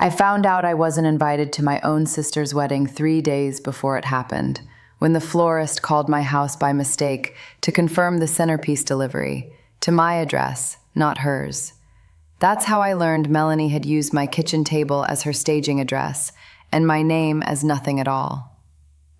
I found out I wasn't invited to my own sister's wedding 3 days before it happened, when the florist called my house by mistake to confirm the centerpiece delivery, to my address, not hers. That's how I learned Melanie had used my kitchen table as her staging address, and my name as nothing at all.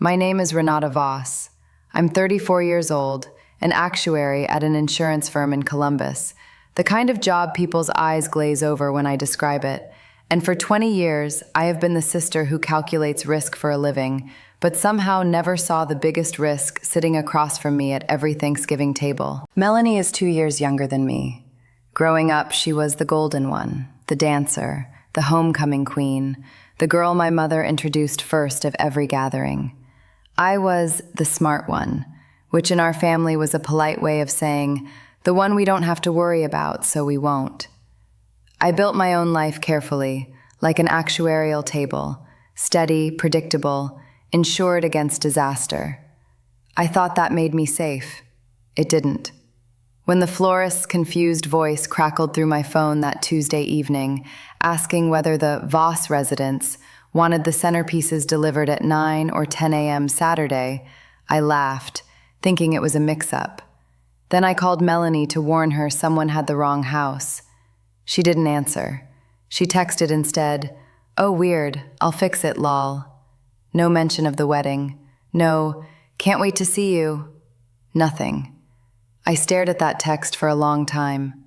My name is Renata Voss. I'm 34 years old, an actuary at an insurance firm in Columbus, the kind of job people's eyes glaze over when I describe it. And for 20 years, I have been the sister who calculates risk for a living, but somehow never saw the biggest risk sitting across from me at every Thanksgiving table. Melanie is 2 years younger than me. Growing up, she was the golden one, the dancer, the homecoming queen, the girl my mother introduced first of every gathering. I was the smart one, which in our family was a polite way of saying, the one we don't have to worry about, so we won't. I built my own life carefully, like an actuarial table, steady, predictable, insured against disaster. I thought that made me safe. It didn't. When the florist's confused voice crackled through my phone that Tuesday evening, asking whether the Voss residents wanted the centerpieces delivered at 9 or 10 a.m. Saturday, I laughed, thinking it was a mix-up. Then I called Melanie to warn her someone had the wrong house. She didn't answer. She texted instead, "Oh, weird, I'll fix it, lol." No mention of the wedding. No, "Can't wait to see you." Nothing. I stared at that text for a long time.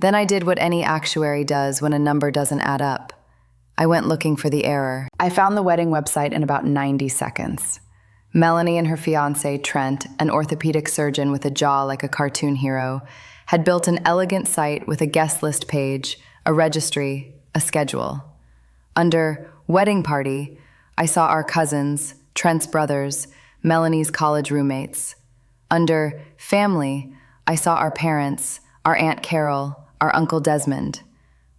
Then I did what any actuary does when a number doesn't add up. I went looking for the error. I found the wedding website in about 90 seconds. Melanie and her fiancé, Trent, an orthopedic surgeon with a jaw like a cartoon hero, had built an elegant site with a guest list page, a registry, a schedule. Under Wedding Party, I saw our cousins, Trent's brothers, Melanie's college roommates. Under Family, I saw our parents, our Aunt Carol, our Uncle Desmond.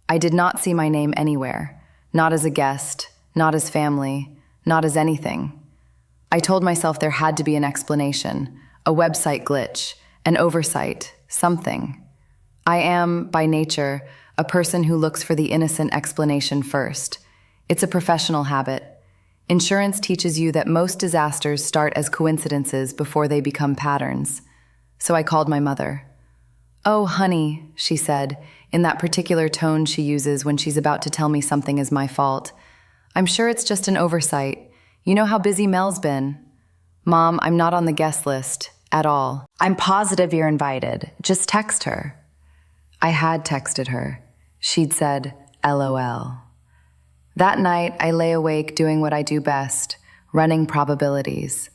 I did not see my name anywhere, not as a guest, not as family, not as anything. I told myself there had to be an explanation, a website glitch, an oversight, something. I am, by nature, a person who looks for the innocent explanation first. It's a professional habit. Insurance teaches you that most disasters start as coincidences before they become patterns. So I called my mother. "Oh, honey," she said, in that particular tone she uses when she's about to tell me something is my fault. "I'm sure it's just an oversight. You know how busy Mel's been." "Mom, I'm not on the guest list. At all. I'm positive you're invited. Just text her." I had texted her. She'd said, LOL. That night, I lay awake doing what I do best, running probabilities.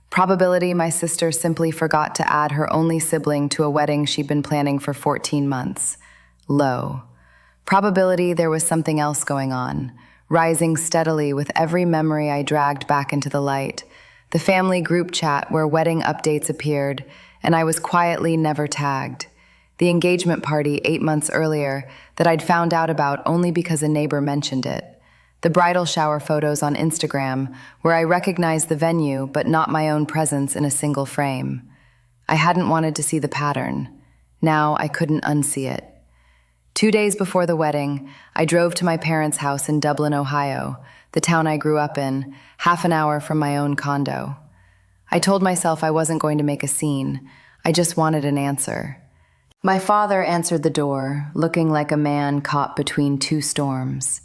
Probability my sister simply forgot to add her only sibling to a wedding she'd been planning for 14 months. Low. Probability there was something else going on, rising steadily with every memory I dragged back into the light. The family group chat where wedding updates appeared, and I was quietly never tagged. The engagement party 8 months earlier that I'd found out about only because a neighbor mentioned it. The bridal shower photos on Instagram where I recognized the venue but not my own presence in a single frame. I hadn't wanted to see the pattern. Now I couldn't unsee it. 2 days before the wedding, I drove to my parents' house in Dublin, Ohio, the town I grew up in, half an hour from my own condo. I told myself I wasn't going to make a scene. I just wanted an answer. My father answered the door, looking like a man caught between two storms.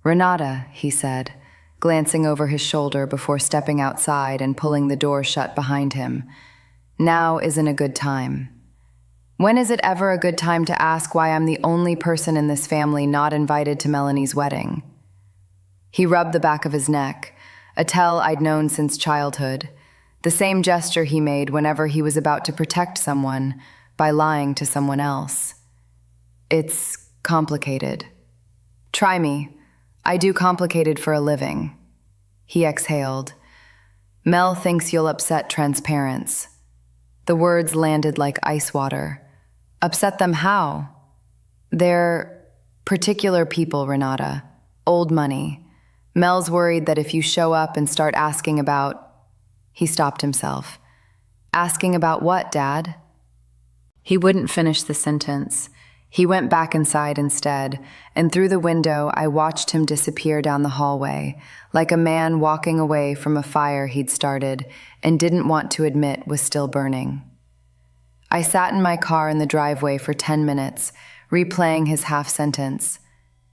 "Renata," he said, glancing over his shoulder before stepping outside and pulling the door shut behind him. "Now isn't a good time." When is it ever a good time to ask why I'm the only person in this family not invited to Melanie's wedding? He rubbed the back of his neck, a tell I'd known since childhood, the same gesture he made whenever he was about to protect someone by lying to someone else. "It's complicated. Try me. I do complicated for a living." He exhaled. "Mel thinks you'll upset Trent's parents." The words landed like ice water. "Upset them how?" "They're particular people, Renata. Old money. Mel's worried that if you show up and start asking about..." He stopped himself. "Asking about what, Dad?" He wouldn't finish the sentence. He went back inside instead, and through the window I watched him disappear down the hallway, like a man walking away from a fire he'd started and didn't want to admit was still burning. I sat in my car in the driveway for 10 minutes, replaying his half-sentence.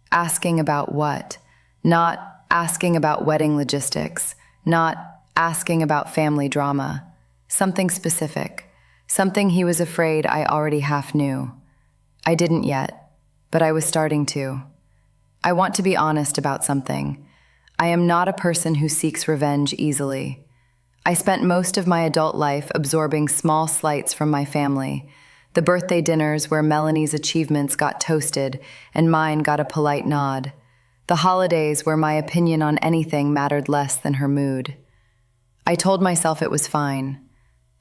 Asking about what? Not asking about wedding logistics, not asking about family drama. Something specific, something he was afraid I already half knew. I didn't yet, but I was starting to. I want to be honest about something. I am not a person who seeks revenge easily. I spent most of my adult life absorbing small slights from my family, the birthday dinners where Melanie's achievements got toasted and mine got a polite nod, the holidays where my opinion on anything mattered less than her mood. I told myself it was fine.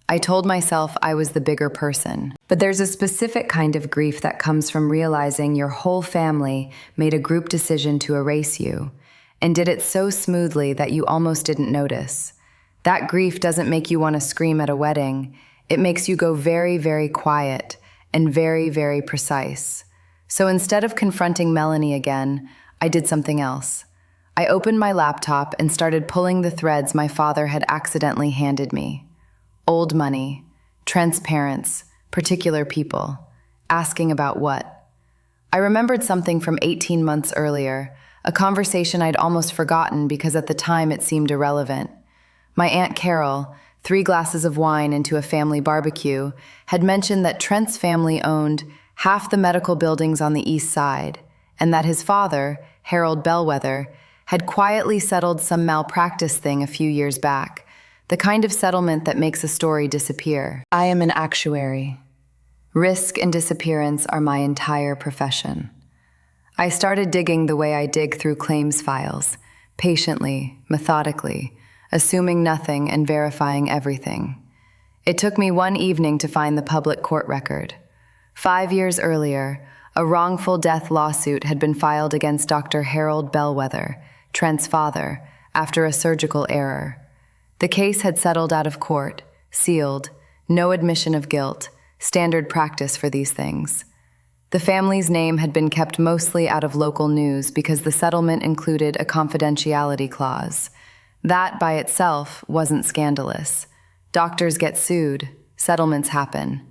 I told myself I was the bigger person. But there's a specific kind of grief that comes from realizing your whole family made a group decision to erase you, and did it so smoothly that you almost didn't notice. That grief doesn't make you want to scream at a wedding. It makes you go very, very quiet and very, very precise. So instead of confronting Melanie again, I did something else. I opened my laptop and started pulling the threads my father had accidentally handed me. Old money, transparents, particular people, asking about what. I remembered something from 18 months earlier, a conversation I'd almost forgotten because at the time it seemed irrelevant. My Aunt Carol, 3 glasses of wine into a family barbecue, had mentioned that Trent's family owned half the medical buildings on the east side, and that his father, Harold Bellwether, had quietly settled some malpractice thing a few years back, the kind of settlement that makes a story disappear. I am an actuary. Risk and disappearance are my entire profession. I started digging the way I dig through claims files, patiently, methodically, assuming nothing and verifying everything. It took me one evening to find the public court record. 5 years earlier, a wrongful death lawsuit had been filed against Dr. Harold Bellwether, Trent's father, after a surgical error. The case had settled out of court, sealed, no admission of guilt, standard practice for these things. The family's name had been kept mostly out of local news because the settlement included a confidentiality clause. That by itself wasn't scandalous. Doctors get sued, settlements happen.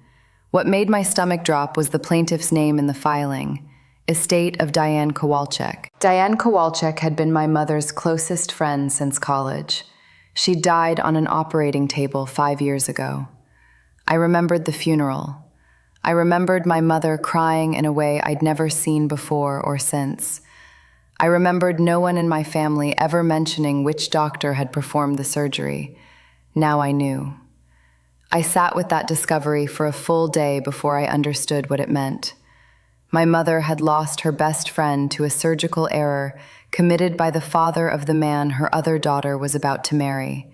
What made my stomach drop was the plaintiff's name in the filing, estate of Diane Kowalczyk. Diane Kowalczyk had been my mother's closest friend since college. She died on an operating table 5 years ago. I remembered the funeral. I remembered my mother crying in a way I'd never seen before or since. I remembered no one in my family ever mentioning which doctor had performed the surgery. Now I knew. I sat with that discovery for a full day before I understood what it meant. My mother had lost her best friend to a surgical error committed by the father of the man her other daughter was about to marry.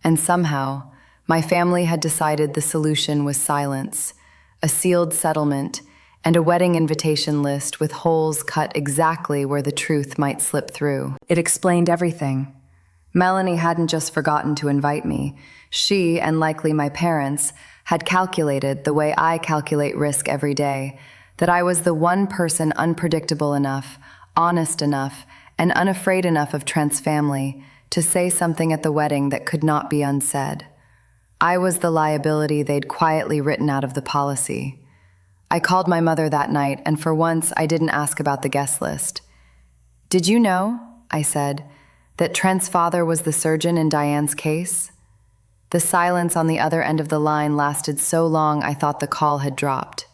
And somehow, my family had decided the solution was silence, a sealed settlement, and a wedding invitation list with holes cut exactly where the truth might slip through. It explained everything. Melanie hadn't just forgotten to invite me. She, and likely my parents, had calculated the way I calculate risk every day, that I was the one person unpredictable enough, honest enough, and unafraid enough of Trent's family to say something at the wedding that could not be unsaid. I was the liability they'd quietly written out of the policy. I called my mother that night, and for once I didn't ask about the guest list. "Did you know," I said, "that Trent's father was the surgeon in Diane's case?" The silence on the other end of the line lasted so long I thought the call had dropped.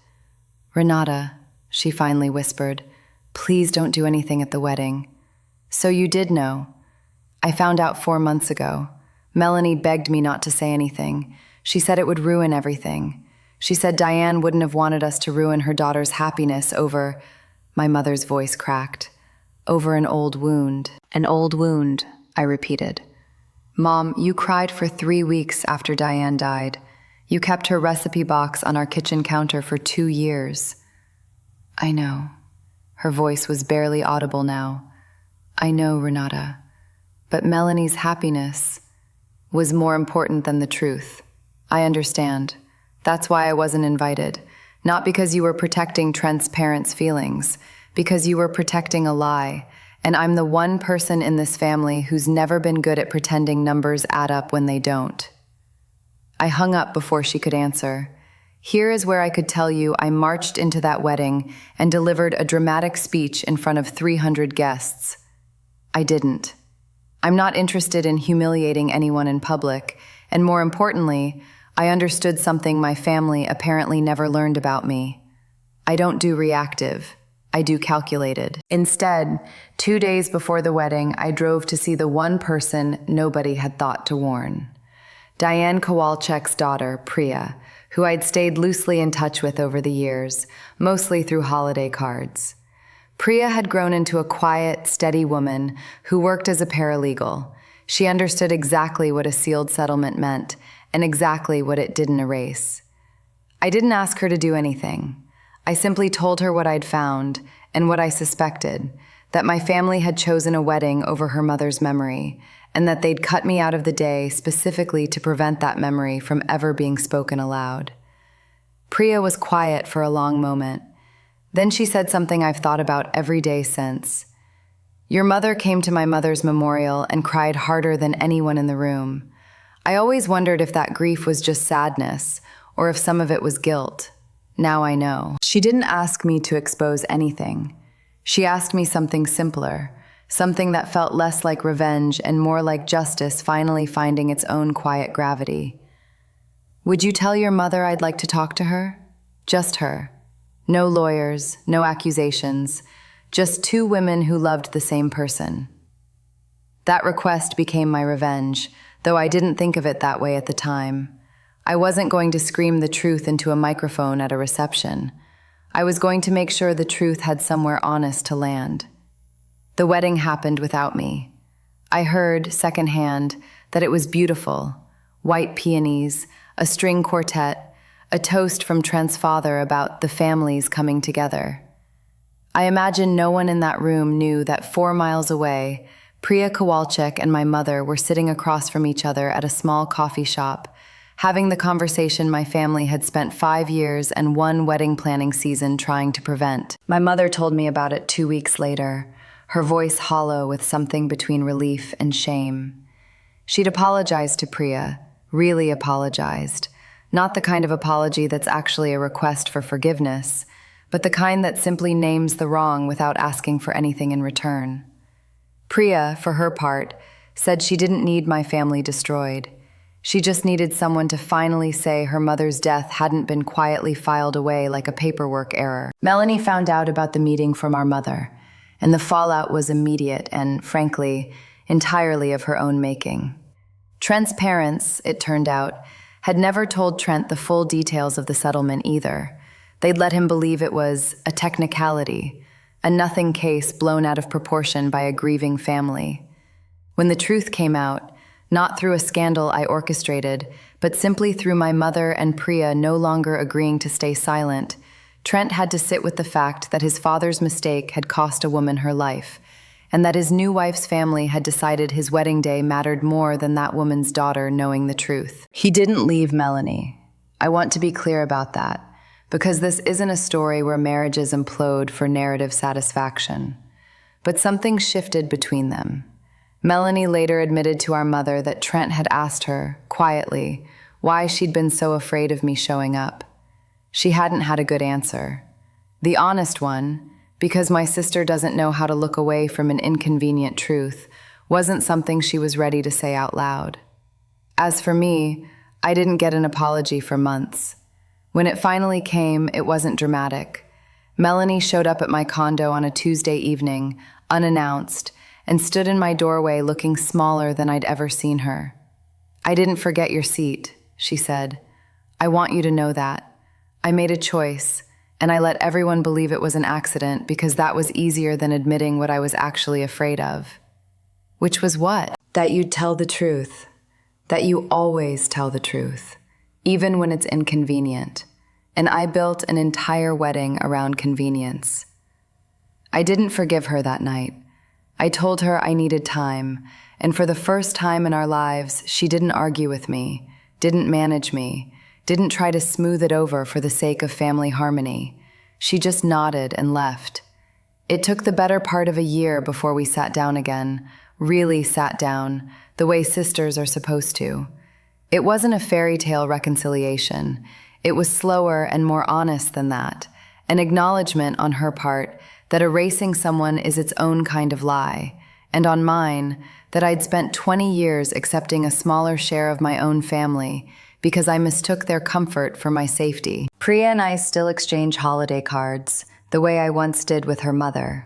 "Renata," she finally whispered, "please don't do anything at the wedding." "So you did know." "I found out 4 months ago. Melanie begged me not to say anything. She said it would ruin everything. She said Diane wouldn't have wanted us to ruin her daughter's happiness over," my mother's voice cracked, "over an old wound." "An old wound," I repeated. "Mom, you cried for 3 weeks after Diane died. You kept her recipe box on our kitchen counter for 2 years." "I know." Her voice was barely audible now. "I know, Renata. But Melanie's happiness was more important than the truth. I understand. That's why I wasn't invited. Not because you were protecting Trent's parents' feelings, because you were protecting a lie. And I'm the one person in this family who's never been good at pretending numbers add up when they don't. I hung up before she could answer. Here is where I could tell you I marched into that wedding and delivered a dramatic speech in front of 300 guests. I didn't. I'm not interested in humiliating anyone in public, and more importantly, I understood something my family apparently never learned about me. I don't do reactive. I do calculated. Instead, 2 days before the wedding, I drove to see the one person nobody had thought to warn. Diane Kowalczyk's daughter, Priya, who I'd stayed loosely in touch with over the years, mostly through holiday cards. Priya had grown into a quiet, steady woman who worked as a paralegal. She understood exactly what a sealed settlement meant and exactly what it didn't erase. I didn't ask her to do anything. I simply told her what I'd found and what I suspected, that my family had chosen a wedding over her mother's memory, and that they'd cut me out of the day specifically to prevent that memory from ever being spoken aloud. Priya was quiet for a long moment. Then she said something I've thought about every day since. Your mother came to my mother's memorial and cried harder than anyone in the room. I always wondered if that grief was just sadness, or if some of it was guilt. Now I know. She didn't ask me to expose anything. She asked me something simpler, something that felt less like revenge and more like justice finally finding its own quiet gravity. Would you tell your mother I'd like to talk to her? Just her. No lawyers, no accusations, just two women who loved the same person. That request became my revenge, though I didn't think of it that way at the time. I wasn't going to scream the truth into a microphone at a reception. I was going to make sure the truth had somewhere honest to land. The wedding happened without me. I heard, secondhand, that it was beautiful. White peonies, a string quartet, a toast from Trent's father about the families coming together. I imagine no one in that room knew that 4 miles away, Priya Kowalczyk and my mother were sitting across from each other at a small coffee shop, having the conversation my family had spent 5 years and 1 wedding planning season trying to prevent. My mother told me about it 2 weeks later, her voice hollow with something between relief and shame. She'd apologized to Priya, really apologized. Not the kind of apology that's actually a request for forgiveness, but the kind that simply names the wrong without asking for anything in return. Priya, for her part, said she didn't need my family destroyed. She just needed someone to finally say her mother's death hadn't been quietly filed away like a paperwork error. Melanie found out about the meeting from our mother, and the fallout was immediate and, frankly, entirely of her own making. Trent's parents, it turned out, had never told Trent the full details of the settlement either. They'd let him believe it was a technicality, a nothing case blown out of proportion by a grieving family. When the truth came out, not through a scandal I orchestrated, but simply through my mother and Priya no longer agreeing to stay silent, Trent had to sit with the fact that his father's mistake had cost a woman her life, and that his new wife's family had decided his wedding day mattered more than that woman's daughter knowing the truth. He didn't leave Melanie. I want to be clear about that, because this isn't a story where marriages implode for narrative satisfaction. But something shifted between them. Melanie later admitted to our mother that Trent had asked her, quietly, why she'd been so afraid of me showing up. She hadn't had a good answer. The honest one, because my sister doesn't know how to look away from an inconvenient truth, wasn't something she was ready to say out loud. As for me, I didn't get an apology for months. When it finally came, it wasn't dramatic. Melanie showed up at my condo on a Tuesday evening, unannounced, and stood in my doorway looking smaller than I'd ever seen her. I didn't forget your seat, she said. I want you to know that. I made a choice, and I let everyone believe it was an accident because that was easier than admitting what I was actually afraid of. Which was what? That you'd tell the truth. That you always tell the truth, even when it's inconvenient. And I built an entire wedding around convenience. I didn't forgive her that night. I told her I needed time, and for the first time in our lives, she didn't argue with me, didn't manage me, didn't try to smooth it over for the sake of family harmony. She just nodded and left. It took the better part of a year before we sat down again, really sat down, the way sisters are supposed to. It wasn't a fairy tale reconciliation. It was slower and more honest than that, an acknowledgement on her part that erasing someone is its own kind of lie, and on mine, that I'd spent 20 years accepting a smaller share of my own family because I mistook their comfort for my safety. Priya and I still exchange holiday cards, the way I once did with her mother.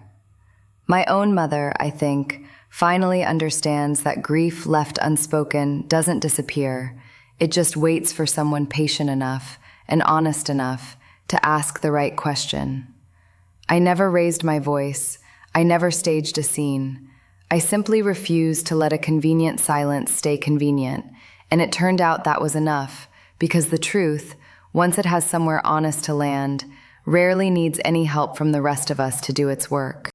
My own mother, I think, finally understands that grief left unspoken doesn't disappear. It just waits for someone patient enough and honest enough to ask the right question. I never raised my voice. I never staged a scene. I simply refused to let a convenient silence stay convenient, and it turned out that was enough, because the truth, once it has somewhere honest to land, rarely needs any help from the rest of us to do its work.